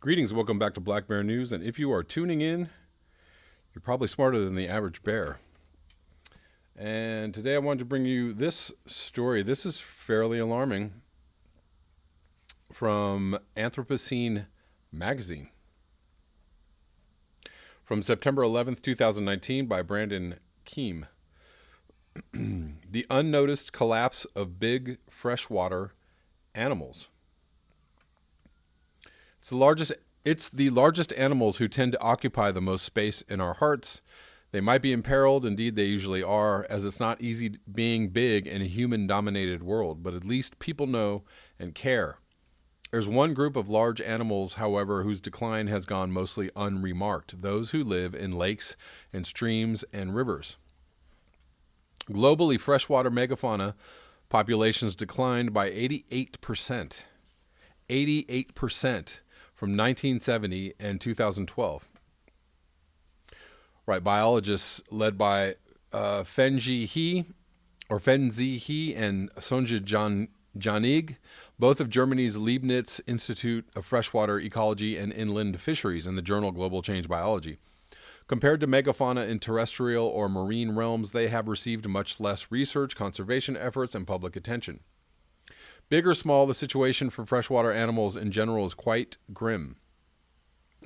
Greetings, welcome back to Black Bear News, and if you are tuning in, you're probably smarter than the average bear. And today I wanted to bring you this story. This is fairly alarming from Anthropocene magazine. From September 11th, 2019 by Brandon Keem. The unnoticed collapse of big freshwater animals. It's the largest animals who tend to occupy the most space in our hearts. They might be imperiled, indeed they usually are, as it's not easy being big in a human-dominated world, but at least people know and care. There's one group of large animals, however, whose decline has gone mostly unremarked, those who live in lakes and streams and rivers. Globally, freshwater megafauna populations declined by 88%. 88% from 1970 and 2012. Right, biologists led by Fenzi He and Sonja Janig, both of Germany's Leibniz Institute of Freshwater Ecology and Inland Fisheries in the journal Global Change Biology. Compared to megafauna in terrestrial or marine realms, they have received much less research, conservation efforts, and public attention. Big or small, the situation for freshwater animals in general is quite grim.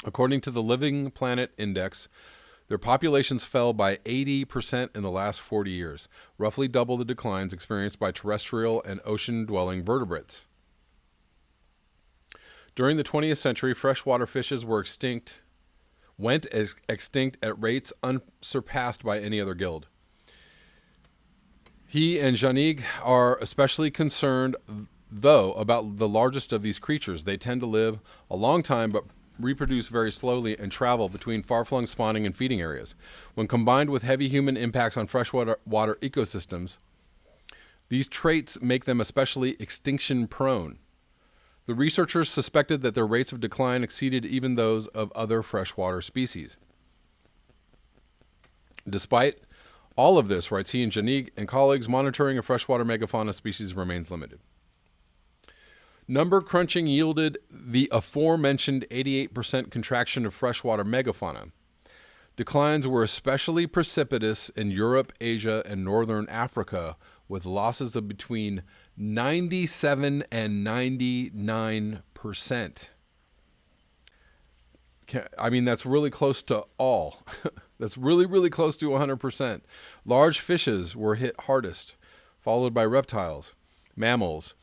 According to the Living Planet Index, their populations fell by 80% in the last 40 years, roughly double the declines experienced by terrestrial and ocean-dwelling vertebrates. During the 20th century, freshwater fishes went extinct at rates unsurpassed by any other guild. He and Janig are especially concerned, though, about the largest of these creatures. They tend to live a long time but reproduce very slowly and travel between far-flung spawning and feeding areas. When combined with heavy human impacts on freshwater ecosystems, these traits make them especially extinction-prone. The researchers suspected that their rates of decline exceeded even those of other freshwater species. Despite all of this, writes he and Janig and colleagues, monitoring of freshwater megafauna species remains limited. Number crunching yielded the aforementioned 88% contraction of freshwater megafauna. Declines were especially precipitous in Europe, Asia, and northern Africa, with losses of between 97 and 99%. I mean, that's really close to all. That's really, really close to 100%. Large fishes were hit hardest, followed by reptiles, mammals.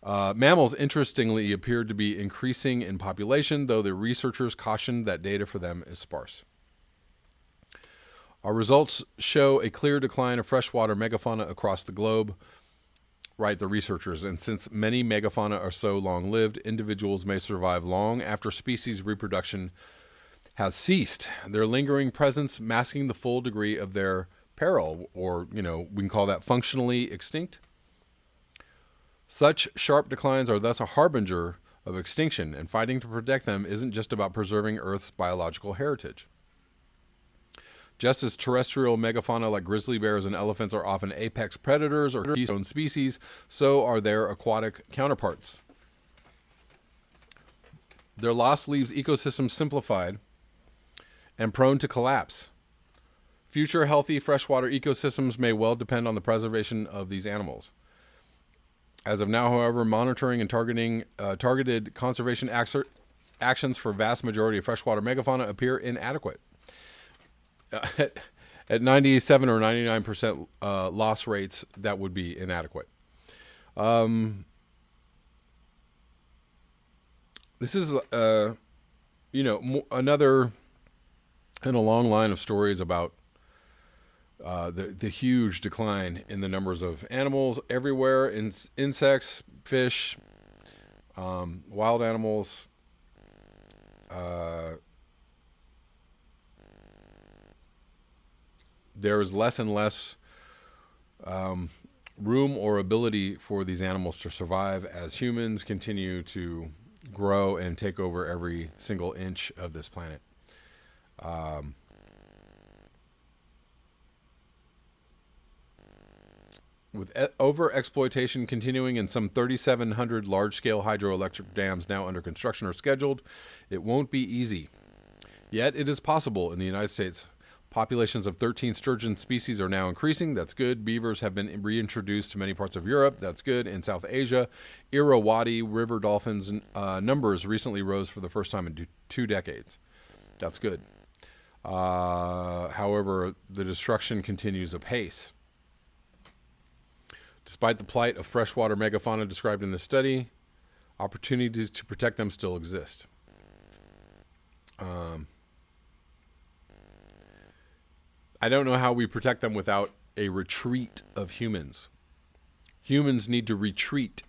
Mammals, interestingly, appeared to be increasing in population, though the researchers cautioned that data for them is sparse. Our results show a clear decline of freshwater megafauna across the globe, write the researchers, and since many megafauna are so long-lived, individuals may survive long after species reproduction has ceased, their lingering presence masking the full degree of their peril, or, we can call that functionally extinct. Such sharp declines are thus a harbinger of extinction, and fighting to protect them isn't just about preserving Earth's biological heritage. Just as terrestrial megafauna like grizzly bears and elephants are often apex predators or keystone species, so are their aquatic counterparts. Their loss leaves ecosystems simplified and prone to collapse. Future healthy freshwater ecosystems may well depend on the preservation of these animals. As of now, however, monitoring and targeted conservation actions for vast majority of freshwater megafauna appear inadequate. At 97 or 99% loss rates, that would be inadequate. This is, another in a long line of stories about the huge decline in the numbers of animals everywhere, insects, fish, wild animals. There is less and less room or ability for these animals to survive as humans continue to grow and take over every single inch of this planet. With over-exploitation continuing in some 3,700 large-scale hydroelectric dams now under construction or scheduled, it won't be easy. Yet it is possible in the United States. Populations of 13 sturgeon species are now increasing. That's good. Beavers have been reintroduced to many parts of Europe. That's good. In South Asia, Irrawaddy river dolphins numbers recently rose for the first time in 2 decades. That's good. However, the destruction continues apace. Despite the plight of freshwater megafauna described in this study, opportunities to protect them still exist. I don't know how we protect them without a retreat of humans. Humans need to retreat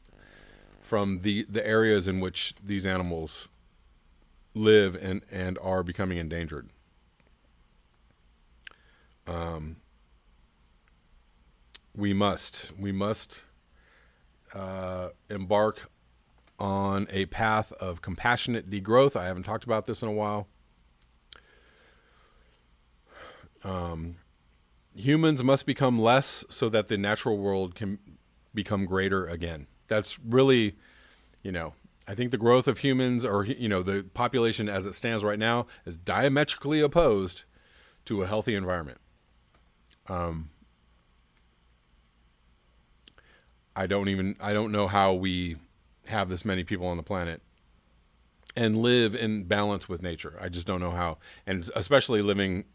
from the areas in which these animals live and are becoming endangered. We must embark on a path of compassionate degrowth. I haven't talked about this in a while. Humans must become less so that the natural world can become greater again. That's really, I think the growth of humans, or, the population as it stands right now, is diametrically opposed to a healthy environment. I don't know how we have this many people on the planet and live in balance with nature. I just don't know how, and especially living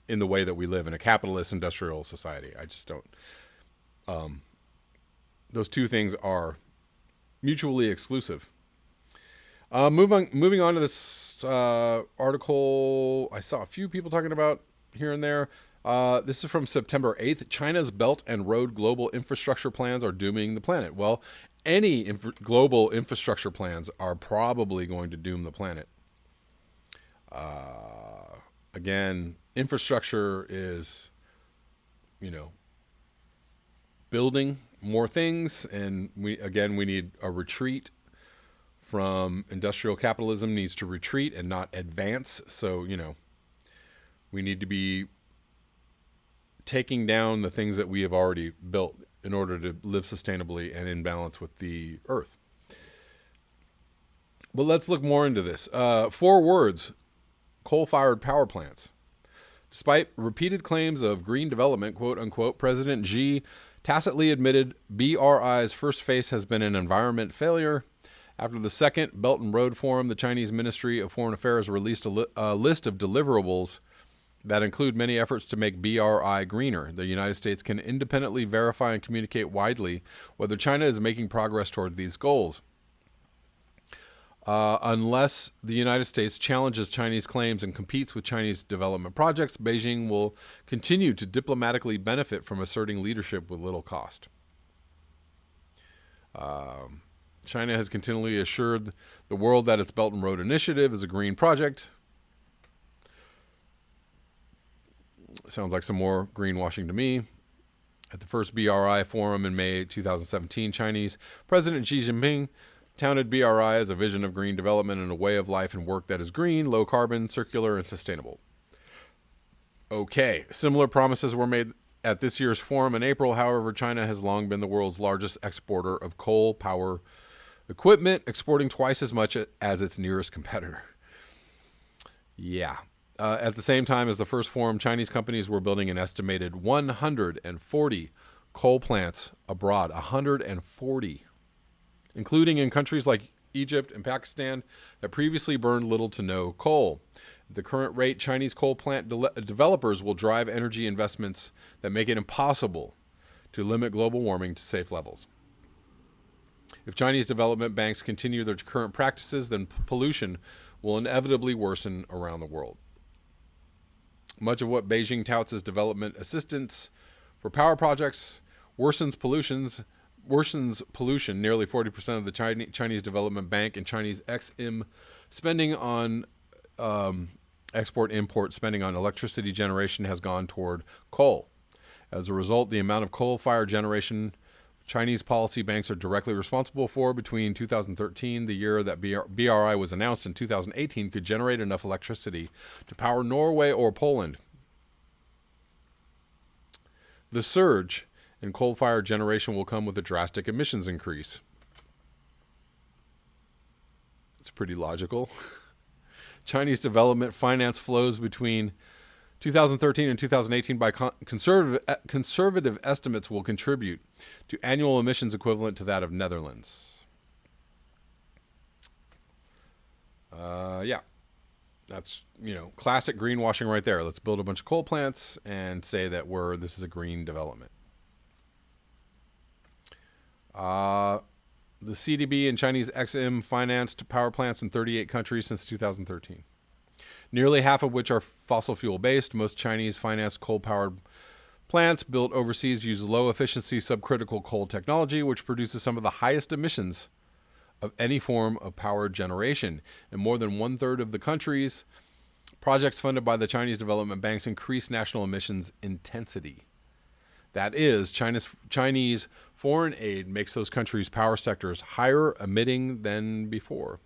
in the way that we live in a capitalist industrial society. I just don't. Those two things are mutually exclusive. Moving on to this article, I saw a few people talking about here and there. This is from September 8th. China's Belt and Road global infrastructure plans are dooming the planet. Well, any global infrastructure plans are probably going to doom the planet. Again, infrastructure is, building more things, and we need a retreat from industrial capitalism. Needs to retreat and not advance. So, we need to be taking down the things that we have already built in order to live sustainably and in balance with the earth. But let's look more into this. 4 words: coal-fired power plants. Despite repeated claims of green development, quote unquote, President Xi tacitly admitted BRI's first phase has been an environment failure. After the second Belt and Road Forum, the Chinese Ministry of Foreign Affairs released a list of deliverables that include many efforts to make BRI greener. The United States can independently verify and communicate widely whether China is making progress toward these goals. Unless the United States challenges Chinese claims and competes with Chinese development projects, Beijing will continue to diplomatically benefit from asserting leadership with little cost. China has continually assured the world that its Belt and Road Initiative is a green project. Sounds like some more greenwashing to me. At the first BRI forum in May 2017, Chinese President Xi Jinping touted BRI as a vision of green development and a way of life and work that is green, low carbon, circular, and sustainable. Okay, similar promises were made at this year's forum in April. However, China has long been the world's largest exporter of coal power equipment, exporting twice as much as its nearest competitor. Yeah. At the same time as the first forum, Chinese companies were building an estimated 140 coal plants abroad. 140. Including in countries like Egypt and Pakistan that previously burned little to no coal. At the current rate, Chinese coal plant developers will drive energy investments that make it impossible to limit global warming to safe levels. If Chinese development banks continue their current practices, then pollution will inevitably worsen around the world. Much of what Beijing touts as development assistance for power projects worsens pollution. Nearly 40% of the Chinese Development Bank and Chinese Ex-Im spending on export-import spending on electricity generation has gone toward coal. As a result, the amount of coal-fired generation Chinese policy banks are directly responsible for between 2013, the year that BRI was announced, and 2018 could generate enough electricity to power Norway or Poland. The surge and coal-fired generation will come with a drastic emissions increase. It's pretty logical. Chinese development finance flows between 2013 and 2018 by conservative estimates will contribute to annual emissions equivalent to that of Netherlands. Yeah. That's, classic greenwashing right there. Let's build a bunch of coal plants and say that this is a green development. The CDB and Chinese XM financed power plants in 38 countries since 2013. Nearly half of which are fossil fuel based. Most Chinese financed coal-powered plants built overseas use low-efficiency subcritical coal technology, which produces some of the highest emissions of any form of power generation. In more than one-third of the countries, projects funded by the Chinese development banks increase national emissions intensity. That is, Chinese foreign aid makes those countries' power sectors higher emitting than before.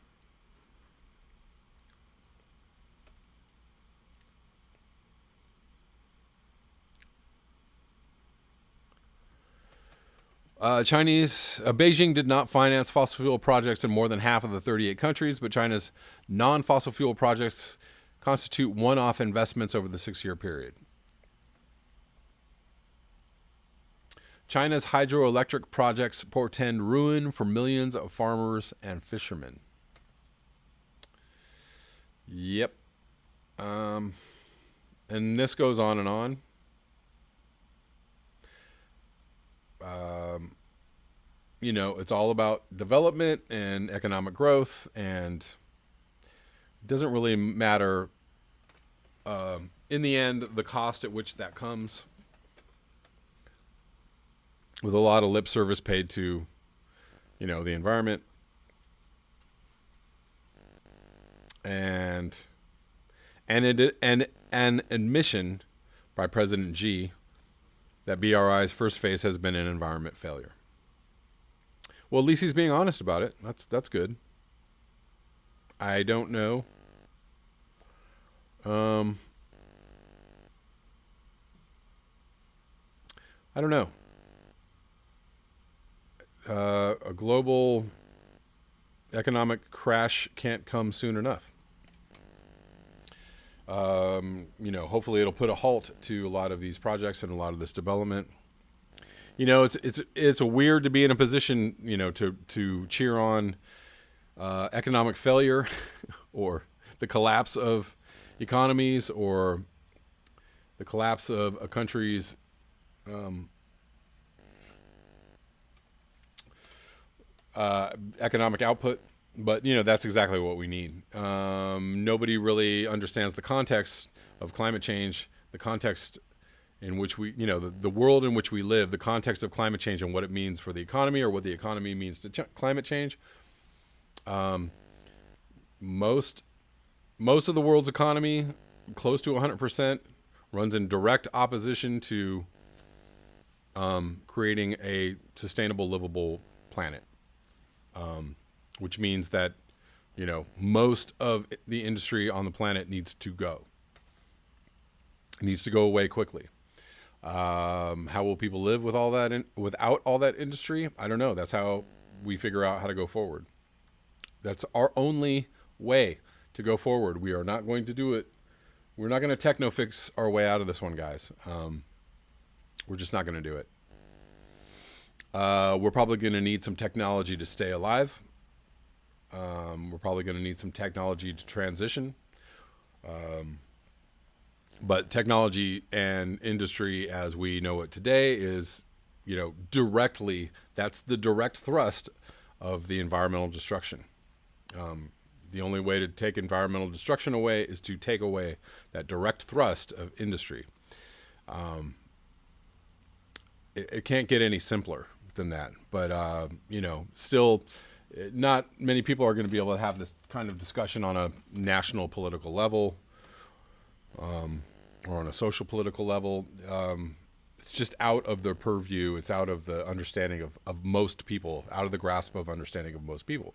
Beijing did not finance fossil fuel projects in more than half of the 38 countries, but China's non-fossil fuel projects constitute one-off investments over the 6-year period. China's hydroelectric projects portend ruin for millions of farmers and fishermen. Yep. And this goes on and on. It's all about development and economic growth, and it doesn't really matter, in the end, the cost at which that comes, with a lot of lip service paid to, the environment, and an admission by President Xi that BRI's first phase has been an environment failure. Well, at least he's being honest about it. That's good. I don't know. I don't know. A global economic crash can't come soon enough. Hopefully it'll put a halt to a lot of these projects and a lot of this development. It's weird to be in a position, to cheer on economic failure or the collapse of economies or the collapse of a country's economic output. But, that's exactly what we need. Nobody really understands the context of climate change, the context in which we, the world in which we live, the context of climate change and what it means for the economy or what the economy means to climate change. Most of the world's economy, close to 100%, runs in direct opposition to creating a sustainable, livable planet. Which means that, most of the industry on the planet needs to go. It needs to go away quickly. How will people live with all that without all that industry? I don't know. That's how we figure out how to go forward. That's our only way to go forward. We are not going to do it. We're not going to techno fix our way out of this one, guys. We're just not going to do it. We're probably going to need some technology to stay alive. We're probably going to need some technology to transition. But technology and industry as we know it today is, directly, that's the direct thrust of the environmental destruction. The only way to take environmental destruction away is to take away that direct thrust of industry. It can't get any simpler than that. But, still, not many people are going to be able to have this kind of discussion on a national political level, or on a social political level. It's just out of the purview. It's out of the understanding of most people, out of the grasp of understanding of most people.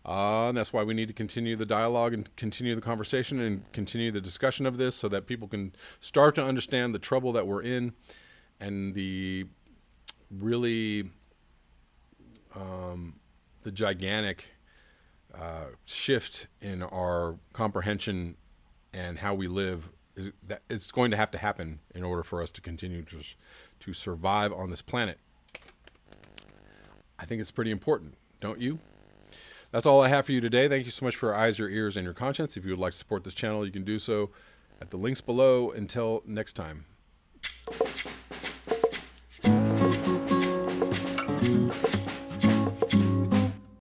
And that's why we need to continue the dialogue and continue the conversation and continue the discussion of this so that people can start to understand the trouble that we're in and the really the gigantic shift in our comprehension and how we live is that it's going to have to happen in order for us to continue to survive on this planet. I think it's pretty important, don't you? That's all I have for you today. Thank you so much for your eyes, your ears, and your conscience. If you would like to support this channel, you can do so at the links below. Until next time.